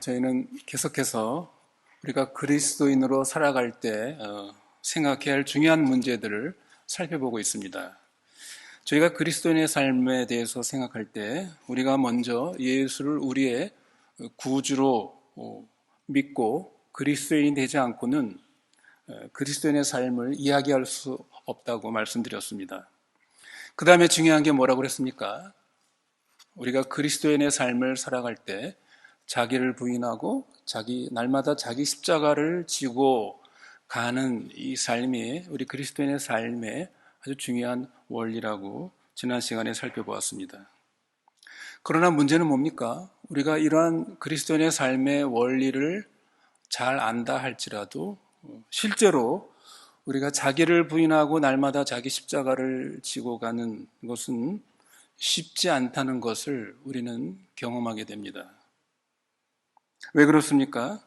저희는 계속해서 우리가 그리스도인으로 살아갈 때 생각해야 할 중요한 문제들을 살펴보고 있습니다. 저희가 그리스도인의 삶에 대해서 생각할 때 우리가 먼저 예수를 우리의 구주로 믿고 그리스도인이 되지 않고는 그리스도인의 삶을 이야기할 수 없다고 말씀드렸습니다. 그 다음에 중요한 게 뭐라고 그랬습니까? 우리가 그리스도인의 삶을 살아갈 때 자기를 부인하고 날마다 자기 십자가를 지고 가는 이 삶이 우리 그리스도인의 삶의 아주 중요한 원리라고 지난 시간에 살펴보았습니다. 그러나 문제는 뭡니까? 우리가 이러한 그리스도인의 삶의 원리를 잘 안다 할지라도 실제로 우리가 자기를 부인하고 날마다 자기 십자가를 지고 가는 것은 쉽지 않다는 것을 우리는 경험하게 됩니다. 왜 그렇습니까?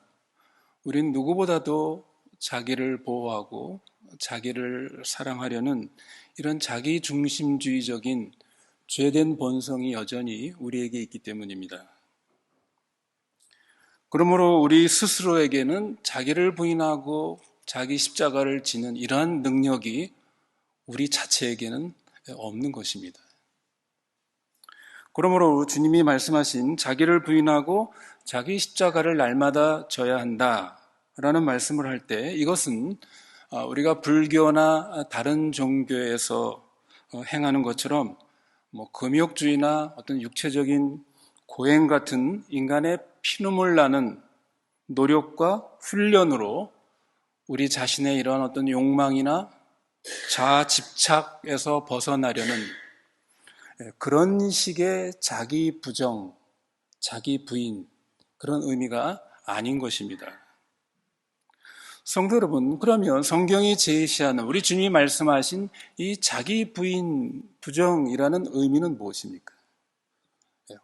우린 누구보다도 자기를 보호하고 자기를 사랑하려는 이런 자기 중심주의적인 죄된 본성이 여전히 우리에게 있기 때문입니다. 그러므로 우리 스스로에게는 자기를 부인하고 자기 십자가를 지는 이러한 능력이 우리 자체에게는 없는 것입니다. 그러므로 주님이 말씀하신 자기를 부인하고 자기 십자가를 날마다 져야 한다라는 말씀을 할 때 이것은 우리가 불교나 다른 종교에서 행하는 것처럼 금욕주의나 어떤 육체적인 고행 같은 인간의 피눈물 나는 노력과 훈련으로 우리 자신의 이러한 어떤 욕망이나 자아 집착에서 벗어나려는 그런 식의 자기 부정, 자기 부인, 그런 의미가 아닌 것입니다. 성도 여러분, 그러면 성경이 제시하는 우리 주님이 말씀하신 이 자기 부인, 부정이라는 의미는 무엇입니까?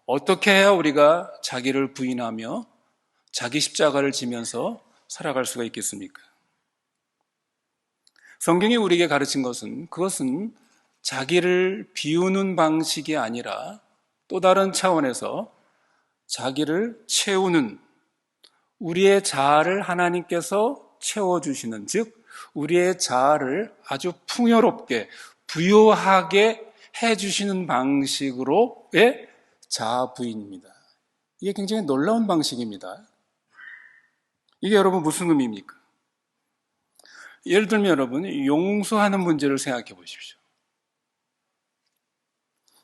어떻게 해야 우리가 자기를 부인하며 자기 십자가를 지면서 살아갈 수가 있겠습니까? 성경이 우리에게 가르친 것은 그것은 자기를 비우는 방식이 아니라 또 다른 차원에서 자기를 채우는 우리의 자아를 하나님께서 채워주시는 즉 우리의 자아를 아주 풍요롭게 부유하게 해주시는 방식으로의 자아 부인입니다. 이게 굉장히 놀라운 방식입니다. 이게 여러분 무슨 의미입니까? 예를 들면 여러분 용서하는 문제를 생각해 보십시오.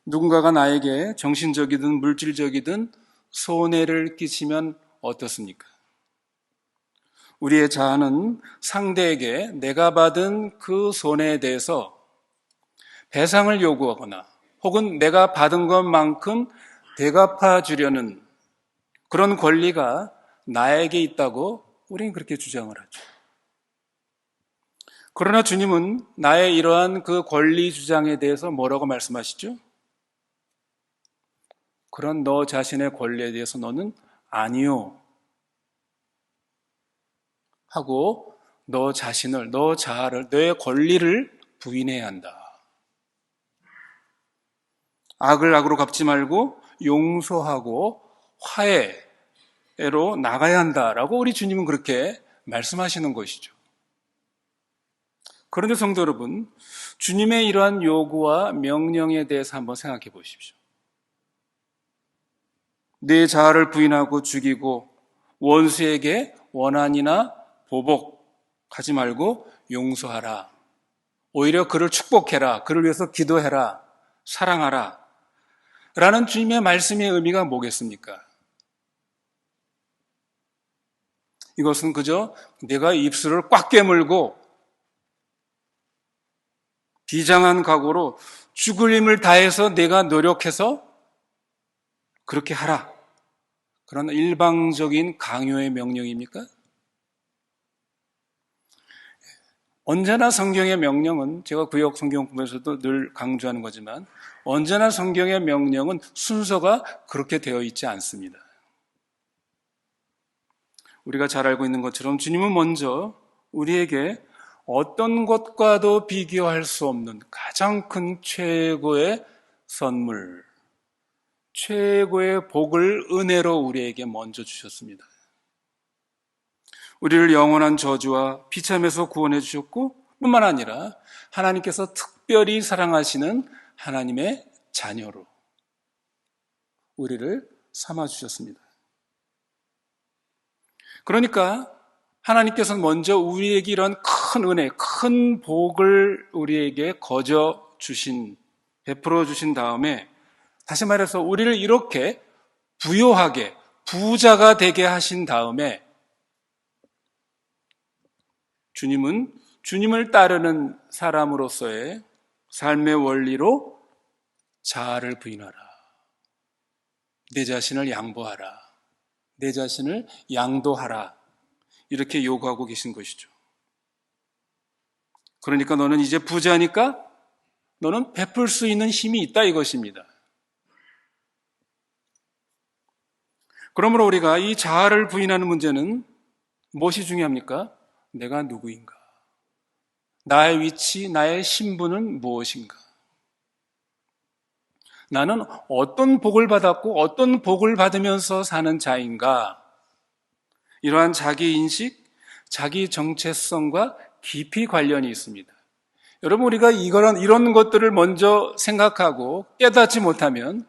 누군가가 나에게 정신적이든 물질적이든 손해를 끼치면 어떻습니까? 우리의 자아는 상대에게 내가 받은 그 손해에 대해서 배상을 요구하거나 혹은 내가 받은 것만큼 대갚아 주려는 그런 권리가 나에게 있다고 우리는 그렇게 주장을 하죠. 그러나 주님은 나의 이러한 그 권리 주장에 대해서 뭐라고 말씀하시죠? 그런 너 자신의 권리에 대해서 너는 아니요 하고 너 자신을, 너 자아를, 너의 권리를 부인해야 한다. 악을 악으로 갚지 말고 용서하고 화해로 나가야 한다라고 우리 주님은 그렇게 말씀하시는 것이죠. 그런데 성도 여러분, 주님의 이러한 요구와 명령에 대해서 한번 생각해 보십시오. 내 자아를 부인하고 죽이고 원수에게 원한이나 보복하지 말고 용서하라. 오히려 그를 축복해라. 그를 위해서 기도해라. 사랑하라. 라는 주님의 말씀의 의미가 뭐겠습니까? 이것은 그저 내가 입술을 꽉 깨물고 비장한 각오로 죽을 힘을 다해서 내가 노력해서 그렇게 하라. 그런 일방적인 강요의 명령입니까? 언제나 성경의 명령은 제가 구역 성경 공부에서도 늘 강조하는 거지만 언제나 성경의 명령은 순서가 그렇게 되어 있지 않습니다. 우리가 잘 알고 있는 것처럼 주님은 먼저 우리에게 어떤 것과도 비교할 수 없는 가장 큰 최고의 선물, 최고의 복을 은혜로 우리에게 먼저 주셨습니다. 우리를 영원한 저주와 비참에서 구원해 주셨고, 뿐만 아니라 하나님께서 특별히 사랑하시는 하나님의 자녀로 우리를 삼아 주셨습니다. 그러니까 하나님께서는 먼저 우리에게 이런 큰 은혜, 큰 복을 우리에게 베풀어 주신 다음에, 다시 말해서 우리를 이렇게 부요하게, 부자가 되게 하신 다음에, 주님은 주님을 따르는 사람으로서의 삶의 원리로 자아를 부인하라, 내 자신을 양보하라, 내 자신을 양도하라, 이렇게 요구하고 계신 것이죠. 그러니까 너는 이제 부자니까 너는 베풀 수 있는 힘이 있다, 이것입니다. 그러므로 우리가 이 자아를 부인하는 문제는 무엇이 중요합니까? 내가 누구인가? 나의 위치, 나의 신분은 무엇인가? 나는 어떤 복을 받았고 어떤 복을 받으면서 사는 자인가? 이러한 자기인식, 자기 정체성과 깊이 관련이 있습니다. 여러분, 우리가 이런 것들을 먼저 생각하고 깨닫지 못하면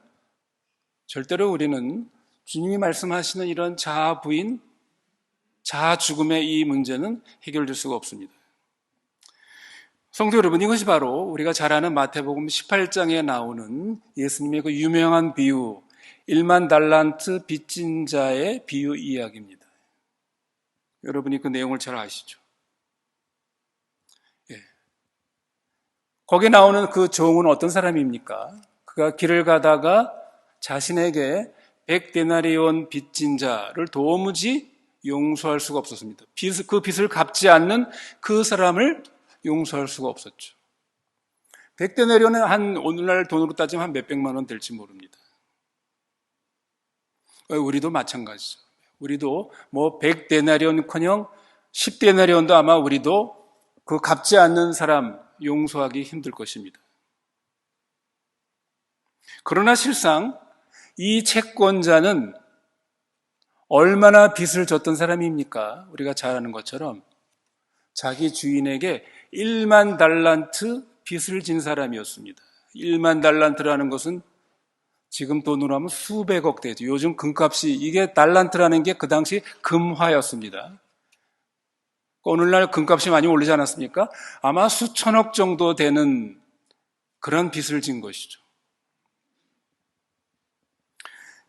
절대로 우리는 주님이 말씀하시는 이런 자아 부인, 자아 죽음의 이 문제는 해결될 수가 없습니다. 성도 여러분, 이것이 바로 우리가 잘 아는 마태복음 18장에 나오는 예수님의 그 유명한 비유, 1만 달란트 빚진 자의 비유 이야기입니다. 여러분이 그 내용을 잘 아시죠? 예. 거기에 나오는 그 종은 어떤 사람입니까? 그가 길을 가다가 자신에게 100데나리온 빚진 자를 도무지 용서할 수가 없었습니다. 그 빚을 갚지 않는 그 사람을 용서할 수가 없었죠. 100데나리온은 오늘날 돈으로 따지면 한 몇백만 원 될지 모릅니다. 우리도 마찬가지죠. 우리도 100데나리온커녕 10데나리온도 아마 우리도 그 갚지 않는 사람 용서하기 힘들 것입니다. 그러나 실상 이 채권자는 얼마나 빚을 졌던 사람입니까? 우리가 잘 아는 것처럼 자기 주인에게 1만 달란트 빚을 진 사람이었습니다. 1만 달란트라는 것은 지금 돈으로 하면 수백억 되죠. 요즘 금값이, 이게 달란트라는 게 그 당시 금화였습니다. 오늘날 금값이 많이 오르지 않았습니까? 아마 수천억 정도 되는 그런 빚을 진 것이죠.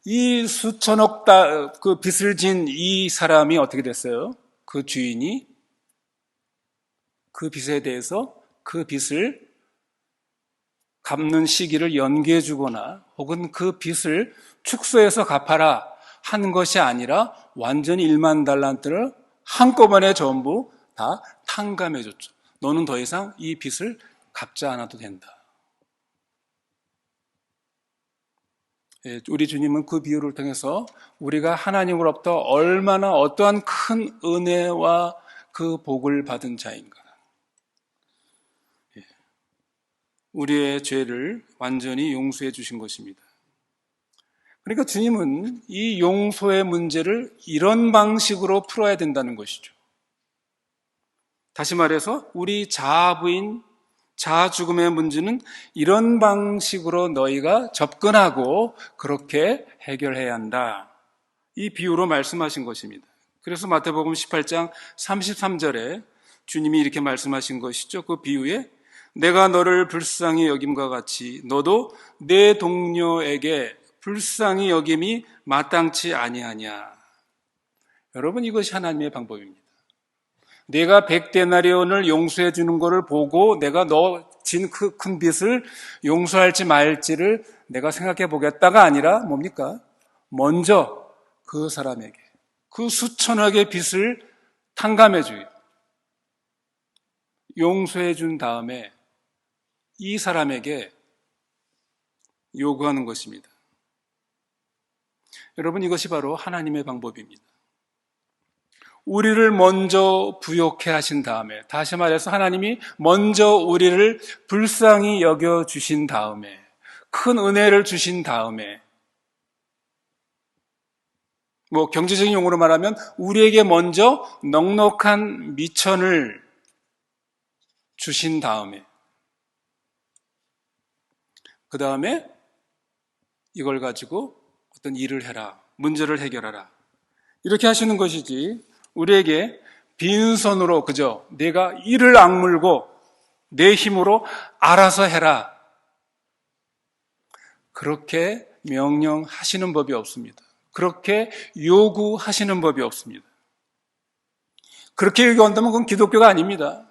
이 수천억 그 빚을 진 이 사람이 어떻게 됐어요? 그 주인이 그 빚에 대해서 그 빚을 갚는 시기를 연기해 주거나 혹은 그 빚을 축소해서 갚아라 한 것이 아니라 완전히 1만 달란트를 한꺼번에 전부 다 탕감해 줬죠. 너는 더 이상 이 빚을 갚지 않아도 된다. 우리 주님은 그 비유를 통해서 우리가 하나님으로부터 얼마나 어떠한 큰 은혜와 그 복을 받은 자인가, 우리의 죄를 완전히 용서해 주신 것입니다. 그러니까 주님은 이 용서의 문제를 이런 방식으로 풀어야 된다는 것이죠. 다시 말해서 우리 자아부인, 자아 죽음의 문제는 이런 방식으로 너희가 접근하고 그렇게 해결해야 한다. 이 비유로 말씀하신 것입니다. 그래서 마태복음 18장 33절에 주님이 이렇게 말씀하신 것이죠. 그 비유에 내가 너를 불쌍히 여김과 같이 너도 내 동료에게 불쌍히 여김이 마땅치 아니하냐. 여러분, 이것이 하나님의 방법입니다. 내가 100데나리온을 용서해 주는 것을 보고 내가 너 진 큰 빚을 용서할지 말지를 내가 생각해 보겠다가 아니라 뭡니까? 먼저 그 사람에게 그 수천억의 빚을 탕감해 줘요. 용서해 준 다음에 이 사람에게 요구하는 것입니다. 여러분, 이것이 바로 하나님의 방법입니다. 우리를 먼저 부욕해 하신 다음에, 다시 말해서 하나님이 먼저 우리를 불쌍히 여겨주신 다음에, 큰 은혜를 주신 다음에 경제적인 용어로 말하면 우리에게 먼저 넉넉한 미천을 주신 다음에 그 다음에 이걸 가지고 어떤 일을 해라, 문제를 해결하라 이렇게 하시는 것이지 우리에게 빈손으로 그저 내가 이를 악물고 내 힘으로 알아서 해라 그렇게 명령하시는 법이 없습니다. 그렇게 요구하시는 법이 없습니다. 그렇게 요구한다면 그건 기독교가 아닙니다.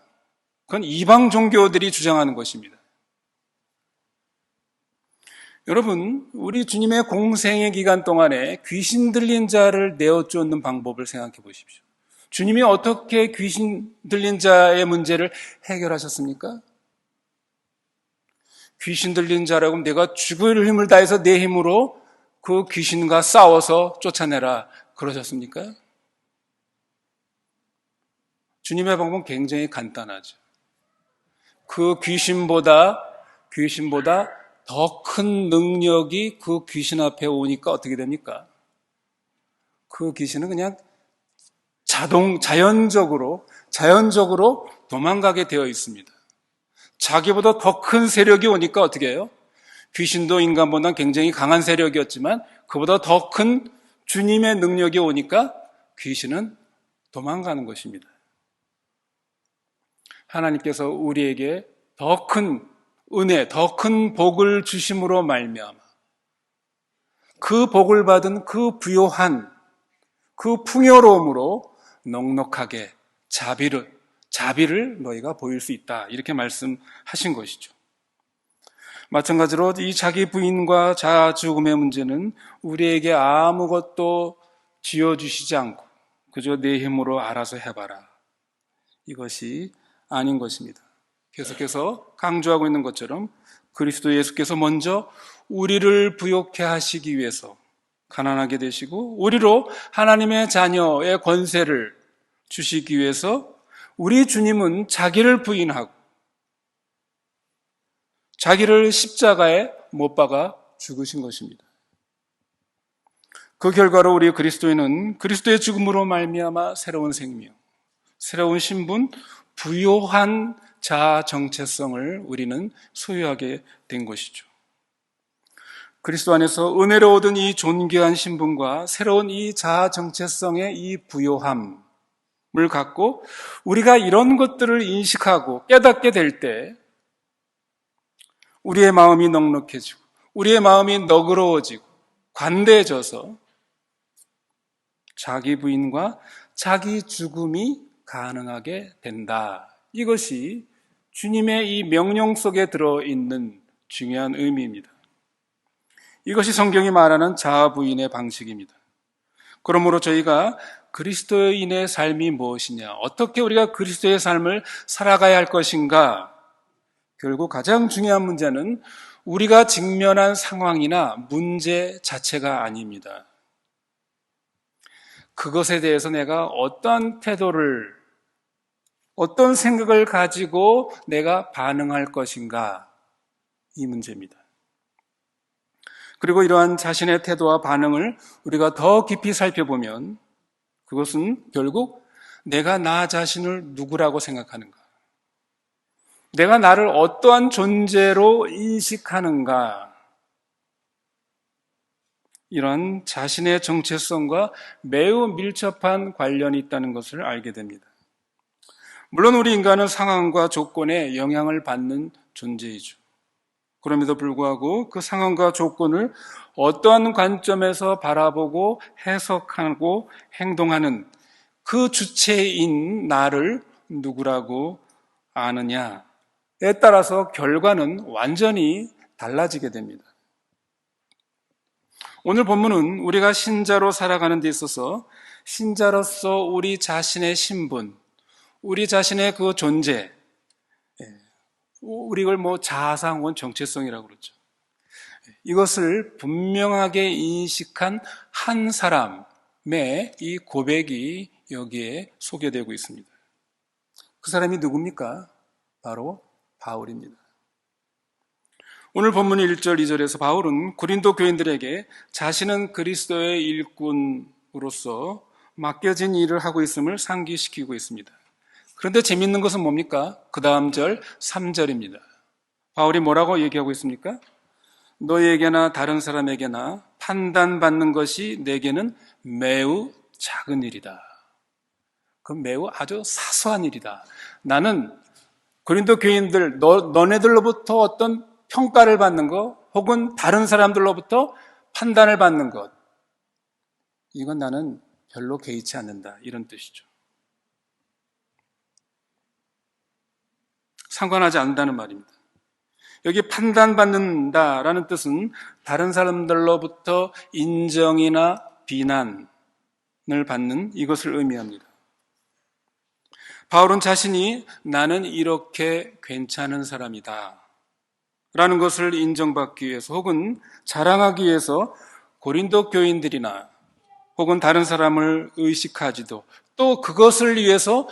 그건 이방 종교들이 주장하는 것입니다. 여러분, 우리 주님의 공생의 기간 동안에 귀신 들린 자를 내어 쫓는 방법을 생각해 보십시오. 주님이 어떻게 귀신 들린 자의 문제를 해결하셨습니까? 귀신 들린 자라고 하면 내가 죽을 힘을 다해서 내 힘으로 그 귀신과 싸워서 쫓아내라 그러셨습니까? 주님의 방법은 굉장히 간단하죠. 그 귀신보다 더 큰 능력이 그 귀신 앞에 오니까 어떻게 됩니까? 그 귀신은 그냥 자연적으로 도망가게 되어 있습니다. 자기보다 더 큰 세력이 오니까 어떻게 해요? 귀신도 인간보다 굉장히 강한 세력이었지만 그보다 더 큰 주님의 능력이 오니까 귀신은 도망가는 것입니다. 하나님께서 우리에게 더 큰 은혜, 더 큰 복을 주심으로 말미암아 그 복을 받은 그 부요한 그 풍요로움으로 넉넉하게 자비를 너희가 보일 수 있다 이렇게 말씀하신 것이죠. 마찬가지로 이 자기 부인과 자아 죽음의 문제는 우리에게 아무것도 쥐어주시지 않고 그저 내 힘으로 알아서 해봐라 이것이 아닌 것입니다. 계속해서 강조하고 있는 것처럼 그리스도 예수께서 먼저 우리를 부욕해 하시기 위해서 가난하게 되시고 우리로 하나님의 자녀의 권세를 주시기 위해서 우리 주님은 자기를 부인하고 자기를 십자가에 못 박아 죽으신 것입니다. 그 결과로 우리 그리스도인은 그리스도의 죽음으로 말미암아 새로운 생명, 새로운 신분, 부요한 자아 정체성을 우리는 소유하게 된 것이죠. 그리스도 안에서 은혜로 얻은 이 존귀한 신분과 새로운 이 자아 정체성의 이 부요함을 갖고 우리가 이런 것들을 인식하고 깨닫게 될 때 우리의 마음이 넉넉해지고 우리의 마음이 너그러워지고 관대해져서 자기 부인과 자기 죽음이 가능하게 된다. 이것이 주님의 이 명령 속에 들어있는 중요한 의미입니다. 이것이 성경이 말하는 자아 부인의 방식입니다. 그러므로 저희가 그리스도인의 삶이 무엇이냐, 어떻게 우리가 그리스도의 삶을 살아가야 할 것인가, 결국 가장 중요한 문제는 우리가 직면한 상황이나 문제 자체가 아닙니다. 그것에 대해서 내가 어떤 태도를, 어떤 생각을 가지고 내가 반응할 것인가, 이 문제입니다. 그리고 이러한 자신의 태도와 반응을 우리가 더 깊이 살펴보면 그것은 결국 내가 나 자신을 누구라고 생각하는가, 내가 나를 어떠한 존재로 인식하는가, 이런 자신의 정체성과 매우 밀접한 관련이 있다는 것을 알게 됩니다. 물론 우리 인간은 상황과 조건에 영향을 받는 존재이죠. 그럼에도 불구하고 그 상황과 조건을 어떠한 관점에서 바라보고 해석하고 행동하는 그 주체인 나를 누구라고 아느냐에 따라서 결과는 완전히 달라지게 됩니다. 오늘 본문은 우리가 신자로 살아가는 데 있어서 신자로서 우리 자신의 신분, 우리 자신의 그 존재, 우리 이걸 자아상 혹은 정체성이라고 그러죠. 이것을 분명하게 인식한 한 사람의 이 고백이 여기에 소개되고 있습니다. 그 사람이 누굽니까? 바로 바울입니다. 오늘 본문 1절, 2절에서 바울은 고린도 교인들에게 자신은 그리스도의 일꾼, 주인으로서 맡겨진 일을 하고 있음을 상기시키고 있습니다. 그런데 재밌는 것은 뭡니까? 그 다음 절 3절입니다. 바울이 뭐라고 얘기하고 있습니까? 너에게나 다른 사람에게나 판단받는 것이 내게는 매우 작은 일이다. 그 매우 아주 사소한 일이다. 나는 고린도 교인들, 너네들로부터 어떤 평가를 받는 것, 혹은 다른 사람들로부터 판단을 받는 것, 이건 나는 별로 개의치 않는다. 이런 뜻이죠. 상관하지 않는다는 말입니다. 여기 판단받는다라는 뜻은 다른 사람들로부터 인정이나 비난을 받는 이것을 의미합니다. 바울은 자신이 나는 이렇게 괜찮은 사람이다 라는 것을 인정받기 위해서 혹은 자랑하기 위해서 고린도 교인들이나 혹은 다른 사람을 의식하지도 또 그것을 위해서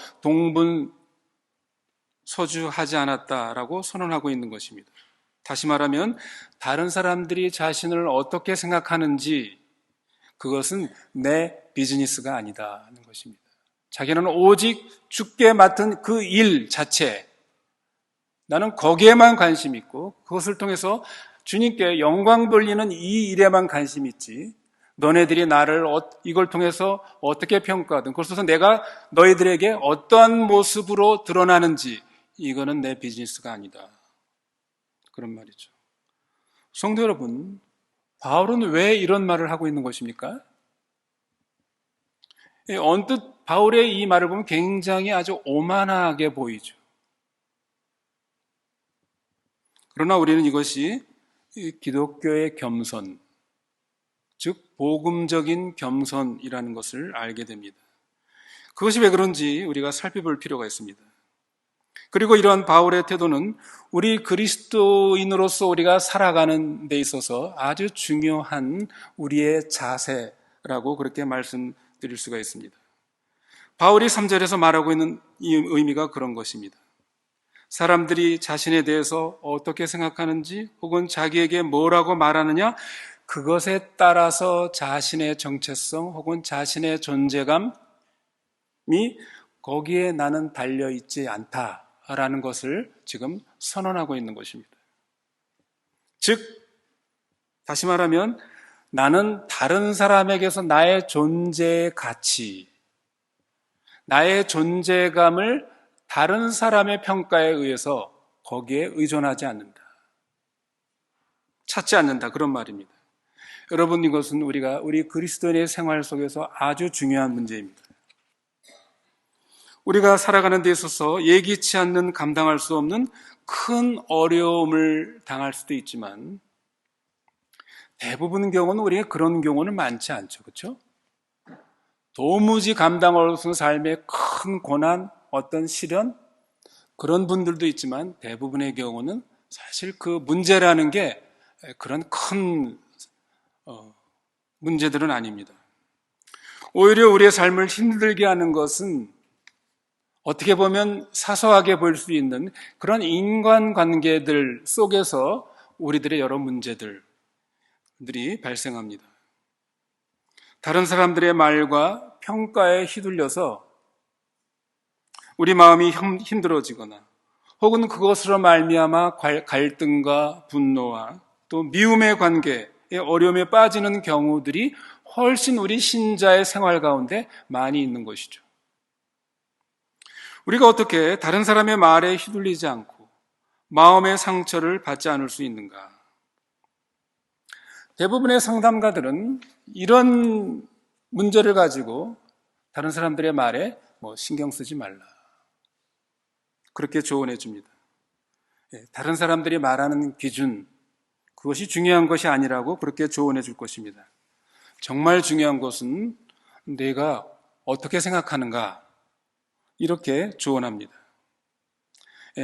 동분서주하지 않았다라고 선언하고 있는 것입니다. 다시 말하면 다른 사람들이 자신을 어떻게 생각하는지 그것은 내 비즈니스가 아니다는 것입니다. 자기는 오직 주께 맡은 그 일 자체, 나는 거기에만 관심 있고 그것을 통해서 주님께 영광 돌리는 이 일에만 관심 있지, 너네들이 나를 이걸 통해서 어떻게 평가하든 그래서 내가 너희들에게 어떠한 모습으로 드러나는지 이거는 내 비즈니스가 아니다. 그런 말이죠. 성도 여러분, 바울은 왜 이런 말을 하고 있는 것입니까? 언뜻 바울의 이 말을 보면 굉장히 아주 오만하게 보이죠. 그러나 우리는 이것이 기독교의 겸손, 즉 복음적인 겸손이라는 것을 알게 됩니다. 그것이 왜 그런지 우리가 살펴볼 필요가 있습니다. 그리고 이러한 바울의 태도는 우리 그리스도인으로서 우리가 살아가는 데 있어서 아주 중요한 우리의 자세라고 그렇게 말씀드릴 수가 있습니다. 바울이 3절에서 말하고 있는 이 의미가 그런 것입니다. 사람들이 자신에 대해서 어떻게 생각하는지 혹은 자기에게 뭐라고 말하느냐, 그것에 따라서 자신의 정체성 혹은 자신의 존재감이 거기에 나는 달려있지 않다라는 것을 지금 선언하고 있는 것입니다. 즉, 다시 말하면 나는 다른 사람에게서 나의 존재의 가치, 나의 존재감을 다른 사람의 평가에 의해서 거기에 의존하지 않는다. 찾지 않는다. 그런 말입니다. 여러분, 이것은 우리 그리스도인의 생활 속에서 아주 중요한 문제입니다. 우리가 살아가는 데 있어서 예기치 않는 감당할 수 없는 큰 어려움을 당할 수도 있지만 대부분 경우는 우리가 그런 경우는 많지 않죠. 그렇죠? 도무지 감당할 수 없는 삶의 큰 고난, 어떤 시련, 그런 분들도 있지만 대부분의 경우는 사실 그 문제라는 게 그런 큰 문제들은 아닙니다. 오히려 우리의 삶을 힘들게 하는 것은 어떻게 보면 사소하게 보일 수 있는 그런 인간관계들 속에서 우리들의 여러 문제들이 발생합니다. 다른 사람들의 말과 평가에 휘둘려서 우리 마음이 힘들어지거나 혹은 그것으로 말미암아 갈등과 분노와 또 미움의 관계에 어려움에 빠지는 경우들이 훨씬 우리 신자의 생활 가운데 많이 있는 것이죠. 우리가 어떻게 다른 사람의 말에 휘둘리지 않고 마음의 상처를 받지 않을 수 있는가? 대부분의 상담가들은 이런 문제를 가지고 다른 사람들의 말에 신경 쓰지 말라, 그렇게 조언해 줍니다. 다른 사람들이 말하는 기준, 그것이 중요한 것이 아니라고 그렇게 조언해 줄 것입니다. 정말 중요한 것은 내가 어떻게 생각하는가, 이렇게 조언합니다.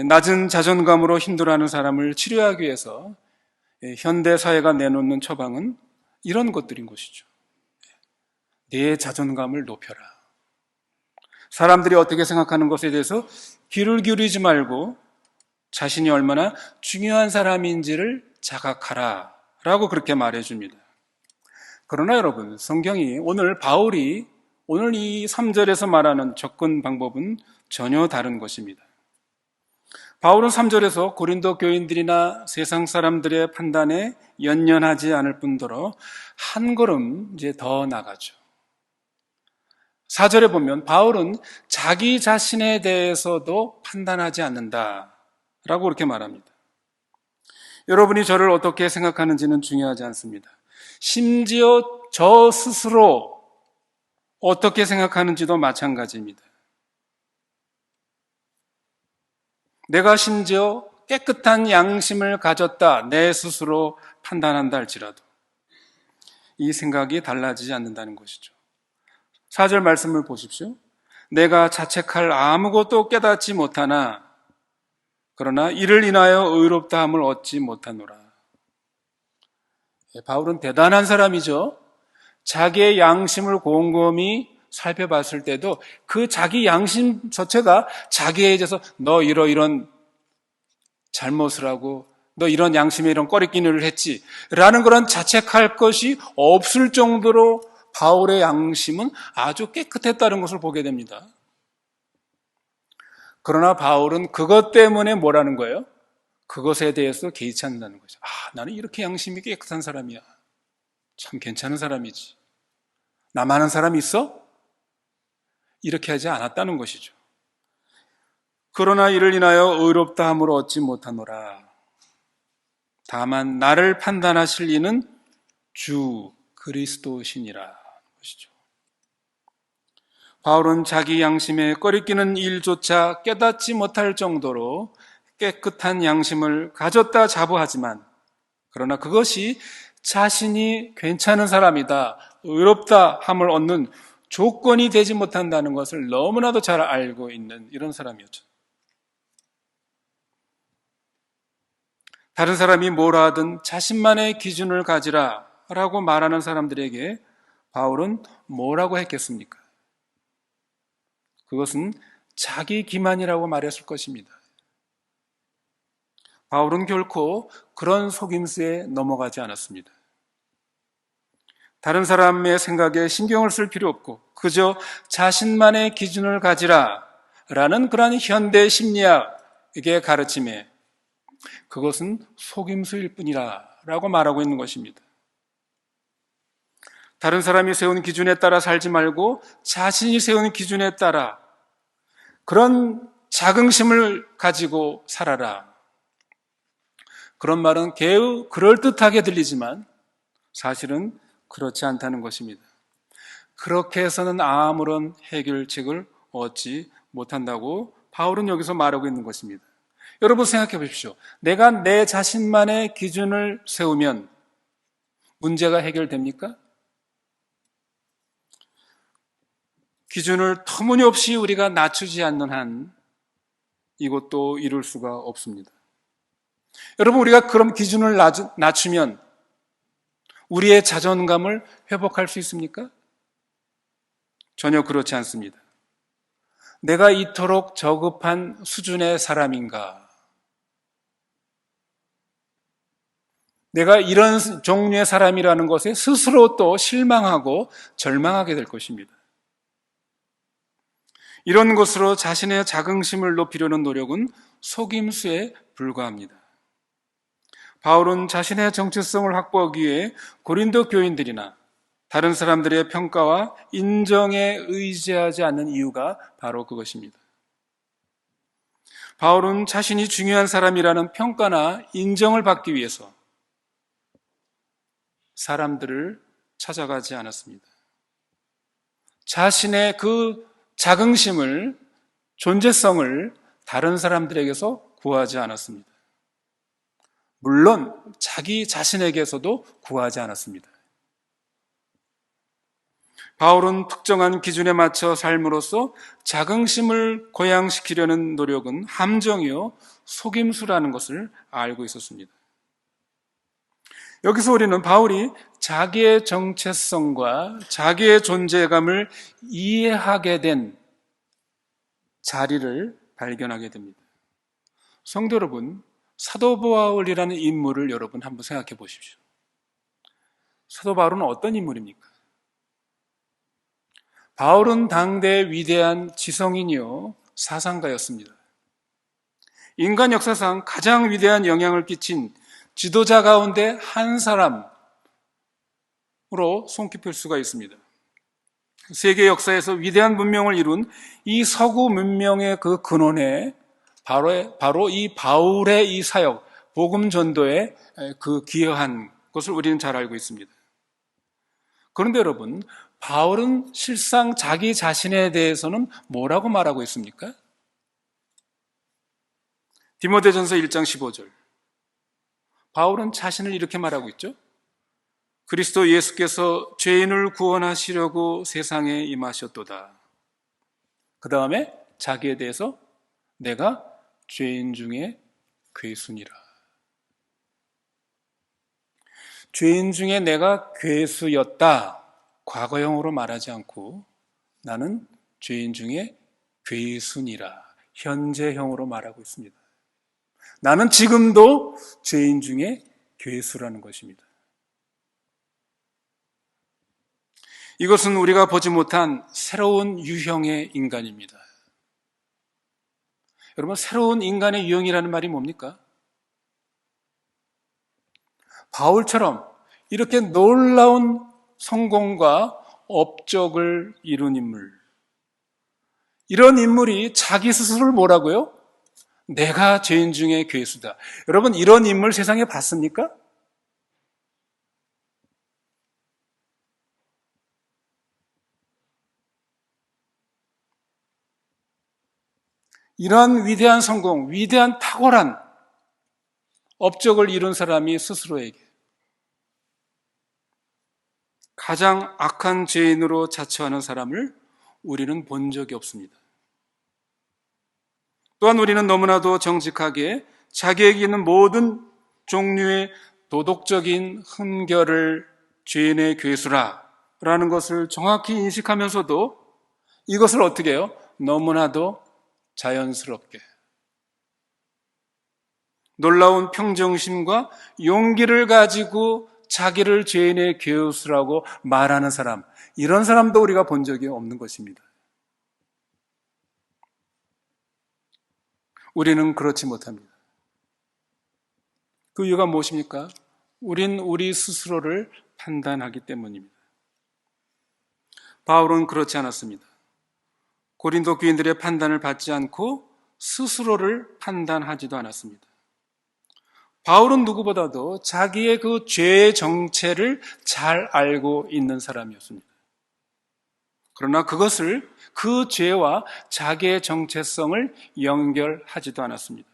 낮은 자존감으로 힘들어하는 사람을 치료하기 위해서 현대 사회가 내놓는 처방은 이런 것들인 것이죠. 내 자존감을 높여라. 사람들이 어떻게 생각하는 것에 대해서 귀를 기울이지 말고 자신이 얼마나 중요한 사람인지를 자각하라 라고 그렇게 말해줍니다. 그러나 여러분, 성경이 바울이 오늘 이 3절에서 말하는 접근 방법은 전혀 다른 것입니다. 바울은 3절에서 고린도 교인들이나 세상 사람들의 판단에 연연하지 않을 뿐더러 한 걸음 이제 더 나가죠. 4절에 보면 바울은 자기 자신에 대해서도 판단하지 않는다라고 그렇게 말합니다. 여러분이 저를 어떻게 생각하는지는 중요하지 않습니다. 심지어 저 스스로 어떻게 생각하는지도 마찬가지입니다. 내가 심지어 깨끗한 양심을 가졌다, 내 스스로 판단한다 할지라도 이 생각이 달라지지 않는다는 것이죠. 4절 말씀을 보십시오. 내가 자책할 아무것도 깨닫지 못하나 그러나 이를 인하여 의롭다함을 얻지 못하노라. 바울은 대단한 사람이죠. 자기의 양심을 곰곰이 살펴봤을 때도 그 자기 양심 자체가 자기에 대해서 너 이런 잘못을 하고 너 이런 양심에 이런 꺼리끼니를 했지 라는 그런 자책할 것이 없을 정도로 바울의 양심은 아주 깨끗했다는 것을 보게 됩니다. 그러나 바울은 그것 때문에 뭐라는 거예요? 그것에 대해서 개의치 않는다는 거죠. 나는 이렇게 양심이 깨끗한 사람이야. 참 괜찮은 사람이지. 나만 아는 사람이 있어? 이렇게 하지 않았다는 것이죠. 그러나 이를 인하여 의롭다함을 얻지 못하노라. 다만 나를 판단하실 이는 주 그리스도시니라 것이죠. 바울은 자기 양심에 꺼리끼는 일조차 깨닫지 못할 정도로 깨끗한 양심을 가졌다 자부하지만 그러나 그것이 자신이 괜찮은 사람이다, 의롭다 함을 얻는 조건이 되지 못한다는 것을 너무나도 잘 알고 있는 이런 사람이었죠. 다른 사람이 뭐라 하든 자신만의 기준을 가지라 라고 말하는 사람들에게 바울은 뭐라고 했겠습니까? 그것은 자기 기만이라고 말했을 것입니다. 바울은 결코 그런 속임수에 넘어가지 않았습니다. 다른 사람의 생각에 신경을 쓸 필요 없고 그저 자신만의 기준을 가지라 라는 그러한 현대 심리학의 가르침에 그것은 속임수일 뿐이라 라고 말하고 있는 것입니다. 다른 사람이 세운 기준에 따라 살지 말고 자신이 세운 기준에 따라 그런 자긍심을 가지고 살아라. 그런 말은 개의 그럴듯하게 들리지만 사실은 그렇지 않다는 것입니다. 그렇게 해서는 아무런 해결책을 얻지 못한다고 바울은 여기서 말하고 있는 것입니다. 여러분 생각해 보십시오. 내가 내 자신만의 기준을 세우면 문제가 해결됩니까? 기준을 터무니없이 우리가 낮추지 않는 한 이것도 이룰 수가 없습니다. 여러분 우리가 그런 기준을 낮추면 우리의 자존감을 회복할 수 있습니까? 전혀 그렇지 않습니다. 내가 이토록 저급한 수준의 사람인가? 내가 이런 종류의 사람이라는 것에 스스로 또 실망하고 절망하게 될 것입니다. 이런 것으로 자신의 자긍심을 높이려는 노력은 속임수에 불과합니다. 바울은 자신의 정체성을 확보하기 위해 고린도 교인들이나 다른 사람들의 평가와 인정에 의지하지 않는 이유가 바로 그것입니다. 바울은 자신이 중요한 사람이라는 평가나 인정을 받기 위해서 사람들을 찾아가지 않았습니다. 자신의 그 자긍심을, 존재성을 다른 사람들에게서 구하지 않았습니다. 물론 자기 자신에게서도 구하지 않았습니다. 바울은 특정한 기준에 맞춰 삶으로써 자긍심을 고양시키려는 노력은 함정이요 속임수라는 것을 알고 있었습니다. 여기서 우리는 바울이 자기의 정체성과 자기의 존재감을 이해하게 된 자리를 발견하게 됩니다. 성도 여러분, 사도 바울이라는 인물을 여러분 한번 생각해 보십시오. 사도 바울은 어떤 인물입니까? 바울은 당대 위대한 지성인이요 사상가였습니다. 인간 역사상 가장 위대한 영향을 끼친 지도자 가운데 한 사람으로 손꼽힐 수가 있습니다. 세계 역사에서 위대한 문명을 이룬 이 서구 문명의 그 근원에 바로 이 바울의 이 사역, 복음 전도에 그 기여한 것을 우리는 잘 알고 있습니다. 그런데 여러분, 바울은 실상 자기 자신에 대해서는 뭐라고 말하고 있습니까? 디모데전서 1장 15절. 바울은 자신을 이렇게 말하고 있죠. 그리스도 예수께서 죄인을 구원하시려고 세상에 임하셨도다. 그 다음에 자기에 대해서 내가 죄인 중에 괴수니라. 죄인 중에 내가 괴수였다. 과거형으로 말하지 않고 나는 죄인 중에 괴수니라. 현재형으로 말하고 있습니다. 나는 지금도 죄인 중에 괴수라는 것입니다. 이것은 우리가 보지 못한 새로운 유형의 인간입니다. 여러분, 새로운 인간의 유형이라는 말이 뭡니까? 바울처럼 이렇게 놀라운 성공과 업적을 이룬 인물. 이런 인물이 자기 스스로를 뭐라고요? 내가 죄인 중에 괴수다. 여러분, 이런 인물 세상에 봤습니까? 이러한 위대한 성공, 위대한 탁월한 업적을 이룬 사람이 스스로에게 가장 악한 죄인으로 자처하는 사람을 우리는 본 적이 없습니다. 또한 우리는 너무나도 정직하게 자기에게 있는 모든 종류의 도덕적인 흠결을 죄인의 괴수라라는 것을 정확히 인식하면서도 이것을 어떻게 해요? 너무나도 자연스럽게 놀라운 평정심과 용기를 가지고 자기를 죄인의 괴수라고 말하는 사람, 이런 사람도 우리가 본 적이 없는 것입니다. 우리는 그렇지 못합니다. 그 이유가 무엇입니까? 우린 우리 스스로를 판단하기 때문입니다. 바울은 그렇지 않았습니다. 고린도 교인들의 판단을 받지 않고 스스로를 판단하지도 않았습니다. 바울은 누구보다도 자기의 그 죄의 정체를 잘 알고 있는 사람이었습니다. 그러나 그것을 그 죄와 자기의 정체성을 연결하지도 않았습니다.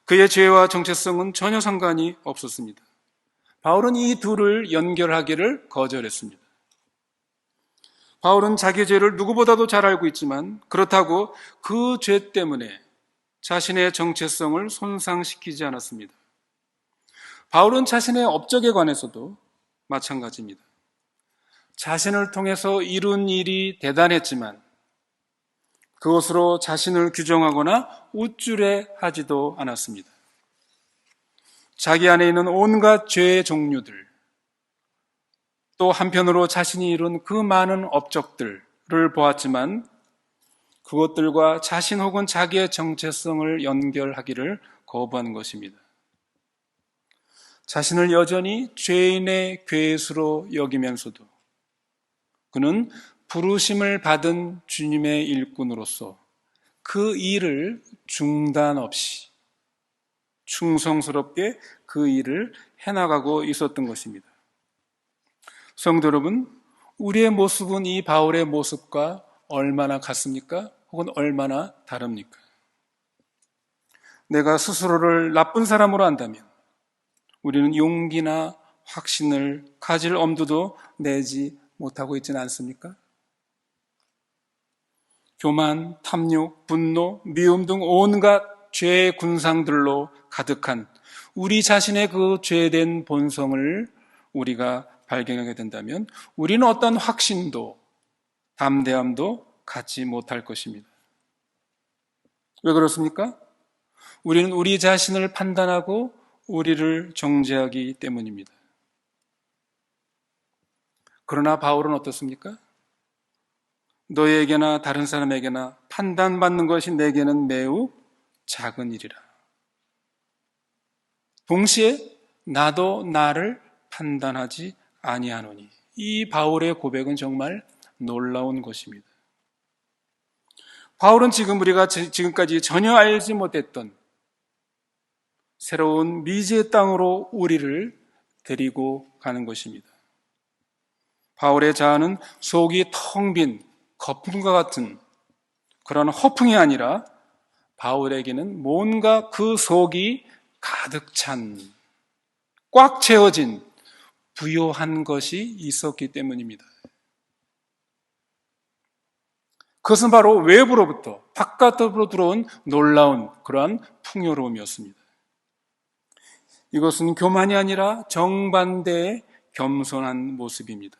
그의 죄와 정체성은 전혀 상관이 없었습니다. 바울은 이 둘을 연결하기를 거절했습니다. 바울은 자기 죄를 누구보다도 잘 알고 있지만 그렇다고 그 죄 때문에 자신의 정체성을 손상시키지 않았습니다. 바울은 자신의 업적에 관해서도 마찬가지입니다. 자신을 통해서 이룬 일이 대단했지만 그것으로 자신을 규정하거나 우쭐해하지도 않았습니다. 자기 안에 있는 온갖 죄의 종류들, 또 한편으로 자신이 이룬 그 많은 업적들을 보았지만 그것들과 자신 혹은 자기의 정체성을 연결하기를 거부하는 것입니다. 자신을 여전히 죄인의 괴수로 여기면서도 그는 부르심을 받은 주님의 일꾼으로서 그 일을 중단 없이 충성스럽게 그 일을 해나가고 있었던 것입니다. 성도 여러분, 우리의 모습은 이 바울의 모습과 얼마나 같습니까? 혹은 얼마나 다릅니까? 내가 스스로를 나쁜 사람으로 한다면 우리는 용기나 확신을 가질 엄두도 내지 못하고 있지는 않습니까? 교만, 탐욕, 분노, 미움 등 온갖 죄의 군상들로 가득한 우리 자신의 그 죄된 본성을 우리가 발견하게 된다면 우리는 어떤 확신도 담대함도 갖지 못할 것입니다. 왜 그렇습니까? 우리는 우리 자신을 판단하고 우리를 정죄하기 때문입니다. 그러나 바울은 어떻습니까? 너에게나 다른 사람에게나 판단받는 것이 내게는 매우 작은 일이라. 동시에 나도 나를 판단하지 아니하노니. 이 바울의 고백은 정말 놀라운 것입니다. 바울은 지금 우리가 지금까지 전혀 알지 못했던 새로운 미지의 땅으로 우리를 데리고 가는 것입니다. 바울의 자아는 속이 텅 빈 거품과 같은 그런 허풍이 아니라 바울에게는 뭔가 그 속이 가득 찬, 꽉 채워진 부요한 것이 있었기 때문입니다. 그것은 바로 외부로부터 바깥으로 들어온 놀라운 그러한 풍요로움이었습니다. 이것은 교만이 아니라 정반대의 겸손한 모습입니다.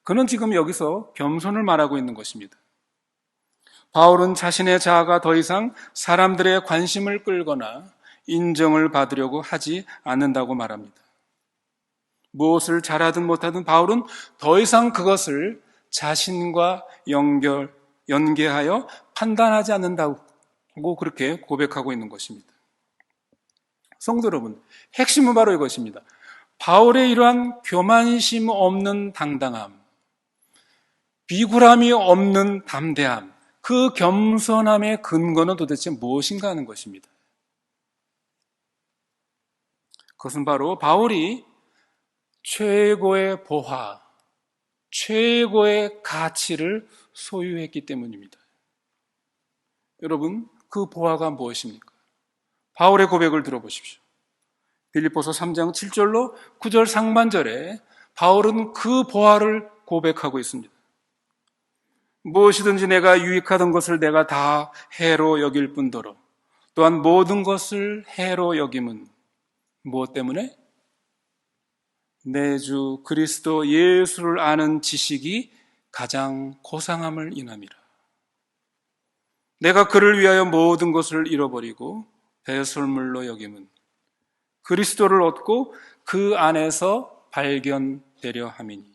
그는 지금 여기서 겸손을 말하고 있는 것입니다. 바울은 자신의 자아가 더 이상 사람들의 관심을 끌거나 인정을 받으려고 하지 않는다고 말합니다. 무엇을 잘하든 못하든 바울은 더 이상 그것을 자신과 연계하여 판단하지 않는다고 그렇게 고백하고 있는 것입니다. 성도 여러분, 핵심은 바로 이것입니다. 바울의 이러한 교만심 없는 당당함, 비굴함이 없는 담대함, 그 겸손함의 근거는 도대체 무엇인가 하는 것입니다. 그것은 바로 바울이 최고의 보화, 최고의 가치를 소유했기 때문입니다. 여러분, 그 보화가 무엇입니까? 바울의 고백을 들어보십시오. 빌립보서 3장 7절로 9절 상반절에 바울은 그 보화를 고백하고 있습니다. 무엇이든지 내가 유익하던 것을 내가 다 해로 여길 뿐더러 또한 모든 것을 해로 여김은 무엇 때문에? 내 주 그리스도 예수를 아는 지식이 가장 고상함을 인함이라. 내가 그를 위하여 모든 것을 잃어버리고 배설물로 여김은 그리스도를 얻고 그 안에서 발견되려 함이니.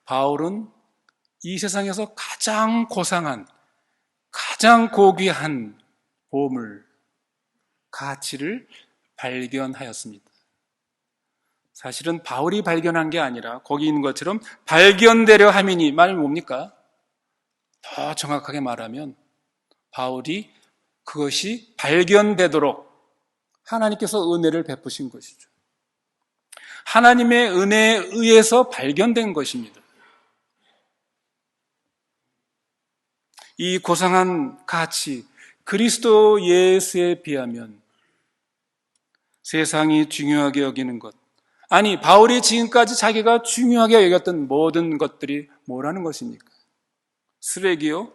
바울은 이 세상에서 가장 고상한, 가장 고귀한 보물, 가치를 발견하였습니다. 사실은 바울이 발견한 게 아니라 거기 있는 것처럼 발견되려 함이니 말이 뭡니까? 더 정확하게 말하면 바울이 그것이 발견되도록 하나님께서 은혜를 베푸신 것이죠. 하나님의 은혜에 의해서 발견된 것입니다. 이 고상한 가치, 그리스도 예수에 비하면 세상이 중요하게 여기는 것, 아니 바울이 지금까지 자기가 중요하게 여겼던 모든 것들이 뭐라는 것입니까? 쓰레기요,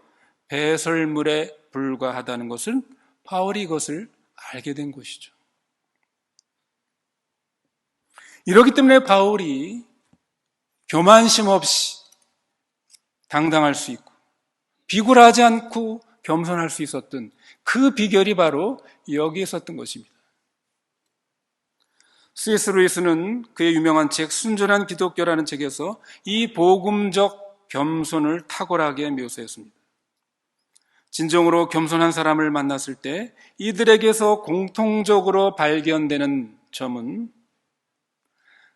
배설물에 불과하다는 것은 바울이 이것을 알게 된 것이죠. 이렇기 때문에 바울이 교만심 없이 당당할 수 있고 비굴하지 않고 겸손할 수 있었던 그 비결이 바로 여기에 있었던 것입니다. C.S. 루이스는 그의 유명한 책 순전한 기독교라는 책에서 이 복음적 겸손을 탁월하게 묘사했습니다. 진정으로 겸손한 사람을 만났을 때 이들에게서 공통적으로 발견되는 점은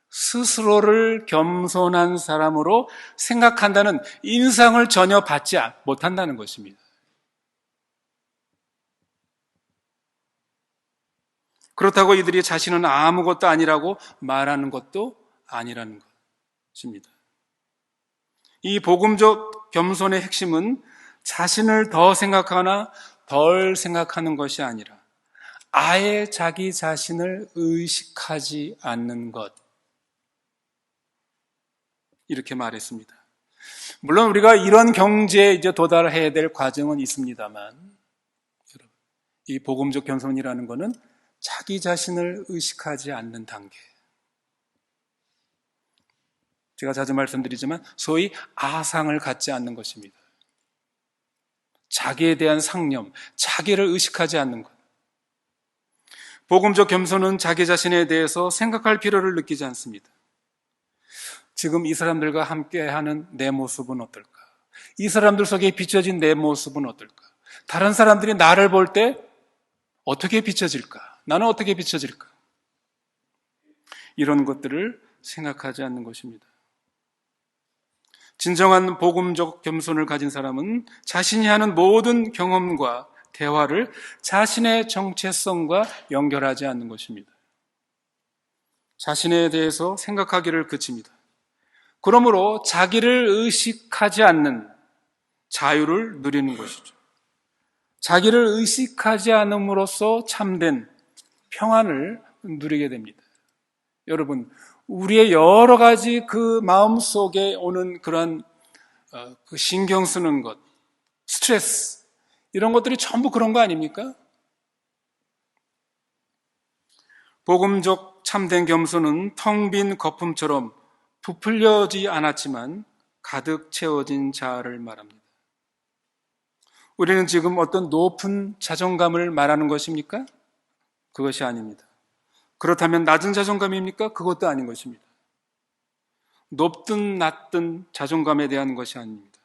스스로를 겸손한 사람으로 생각한다는 인상을 전혀 받지 못한다는 것입니다. 그렇다고 이들이 자신은 아무것도 아니라고 말하는 것도 아니라는 것입니다. 이 복음적 겸손의 핵심은 자신을 더 생각하거나 덜 생각하는 것이 아니라 아예 자기 자신을 의식하지 않는 것, 이렇게 말했습니다. 물론 우리가 이런 경지에 이제 도달해야 될 과정은 있습니다만, 이 복음적 겸손이라는 것은 자기 자신을 의식하지 않는 단계. 제가 자주 말씀드리지만 소위 아상을 갖지 않는 것입니다. 자기에 대한 상념, 자기를 의식하지 않는 것. 복음적 겸손은 자기 자신에 대해서 생각할 필요를 느끼지 않습니다. 지금 이 사람들과 함께하는 내 모습은 어떨까? 이 사람들 속에 비춰진 내 모습은 어떨까? 다른 사람들이 나를 볼 때 어떻게 비춰질까? 나는 어떻게 비춰질까? 이런 것들을 생각하지 않는 것입니다. 진정한 복음적 겸손을 가진 사람은 자신이 하는 모든 경험과 대화를 자신의 정체성과 연결하지 않는 것입니다. 자신에 대해서 생각하기를 그칩니다. 그러므로 자기를 의식하지 않는 자유를 누리는 것이죠. 자기를 의식하지 않음으로써 참된 평안을 누리게 됩니다. 여러분, 우리의 여러 가지 그 마음 속에 오는 그런 그 신경 쓰는 것, 스트레스, 이런 것들이 전부 그런 거 아닙니까? 복음적 참된 겸손은 텅 빈 거품처럼 부풀려지 않았지만 가득 채워진 자아를 말합니다. 우리는 지금 어떤 높은 자존감을 말하는 것입니까? 그것이 아닙니다. 그렇다면 낮은 자존감입니까? 그것도 아닌 것입니다. 높든 낮든 자존감에 대한 것이 아닙니다.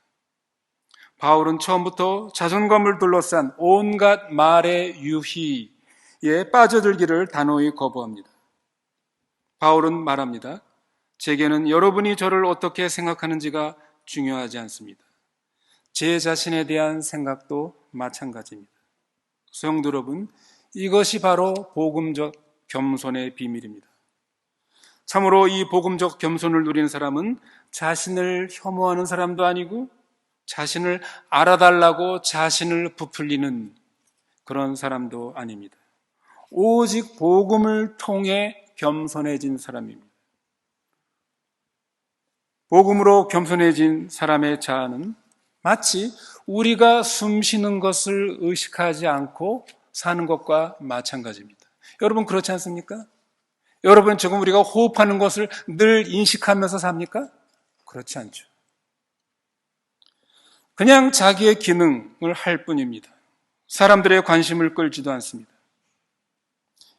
바울은 처음부터 자존감을 둘러싼 온갖 말의 유희에 빠져들기를 단호히 거부합니다. 바울은 말합니다. 제게는 여러분이 저를 어떻게 생각하는지가 중요하지 않습니다. 제 자신에 대한 생각도 마찬가지입니다. 성도 여러분, 이것이 바로 복음적 겸손의 비밀입니다. 참으로 이 복음적 겸손을 누리는 사람은 자신을 혐오하는 사람도 아니고 자신을 알아달라고 자신을 부풀리는 그런 사람도 아닙니다. 오직 복음을 통해 겸손해진 사람입니다. 복음으로 겸손해진 사람의 자아는 마치 우리가 숨 쉬는 것을 의식하지 않고 사는 것과 마찬가지입니다. 여러분 그렇지 않습니까? 여러분 지금 우리가 호흡하는 것을 늘 인식하면서 삽니까? 그렇지 않죠. 그냥 자기의 기능을 할 뿐입니다. 사람들의 관심을 끌지도 않습니다.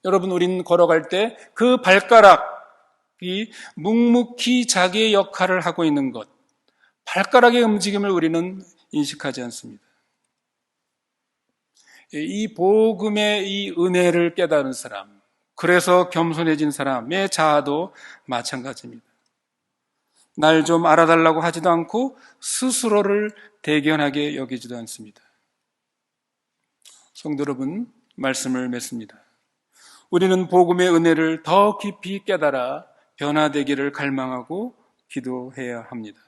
여러분 우리는 걸어갈 때 그 발가락이 묵묵히 자기의 역할을 하고 있는 것, 발가락의 움직임을 우리는 인식하지 않습니다. 이 복음의 이 은혜를 깨달은 사람, 그래서 겸손해진 사람의 자아도 마찬가지입니다. 날 좀 알아달라고 하지도 않고 스스로를 대견하게 여기지도 않습니다. 성도 여러분, 말씀을 맺습니다. 우리는 복음의 은혜를 더 깊이 깨달아 변화되기를 갈망하고 기도해야 합니다.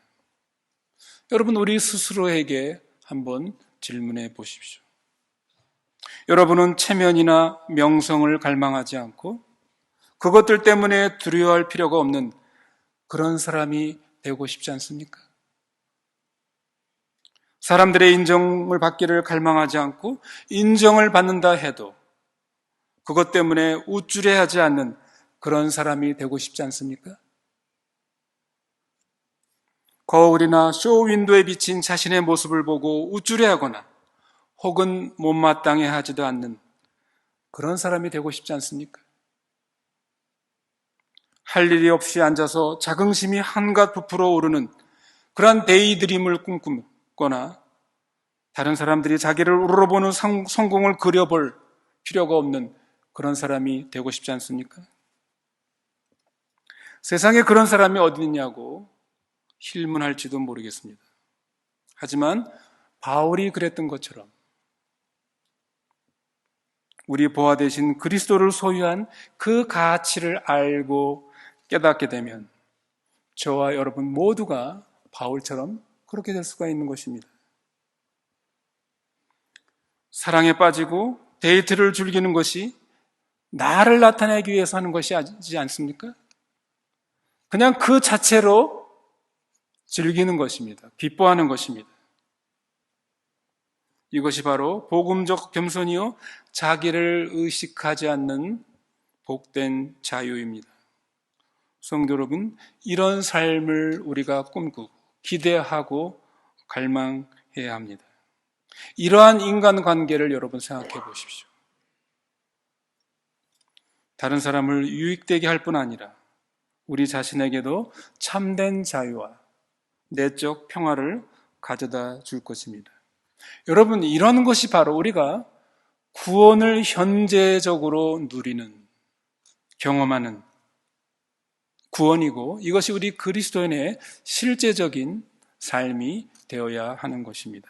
여러분, 우리 스스로에게 한번 질문해 보십시오. 여러분은 체면이나 명성을 갈망하지 않고 그것들 때문에 두려워할 필요가 없는 그런 사람이 되고 싶지 않습니까? 사람들의 인정을 받기를 갈망하지 않고 인정을 받는다 해도 그것 때문에 우쭐해하지 않는 그런 사람이 되고 싶지 않습니까? 거울이나 쇼윈도에 비친 자신의 모습을 보고 우쭐해하거나 혹은 못마땅해 하지도 않는 그런 사람이 되고 싶지 않습니까? 할 일이 없이 앉아서 자긍심이 한갓 부풀어 오르는 그러한 데이드림을 꿈꾸거나 다른 사람들이 자기를 우러러보는 성공을 그려볼 필요가 없는 그런 사람이 되고 싶지 않습니까? 세상에 그런 사람이 어디 있냐고 힐문할지도 모르겠습니다. 하지만 바울이 그랬던 것처럼 우리 보아 되신 그리스도를 소유한 그 가치를 알고 깨닫게 되면 저와 여러분 모두가 바울처럼 그렇게 될 수가 있는 것입니다. 사랑에 빠지고 데이트를 즐기는 것이 나를 나타내기 위해서 하는 것이 아니지 않습니까? 그냥 그 자체로 즐기는 것입니다. 기뻐하는 것입니다. 이것이 바로 복음적 겸손이요 자기를 의식하지 않는 복된 자유입니다. 성도 여러분, 이런 삶을 우리가 꿈꾸고 기대하고 갈망해야 합니다. 이러한 인간관계를 여러분 생각해 보십시오. 다른 사람을 유익되게 할 뿐 아니라 우리 자신에게도 참된 자유와 내적 평화를 가져다 줄 것입니다. 여러분, 이런 것이 바로 우리가 구원을 현재적으로 누리는, 경험하는 구원이고, 이것이 우리 그리스도인의 실제적인 삶이 되어야 하는 것입니다.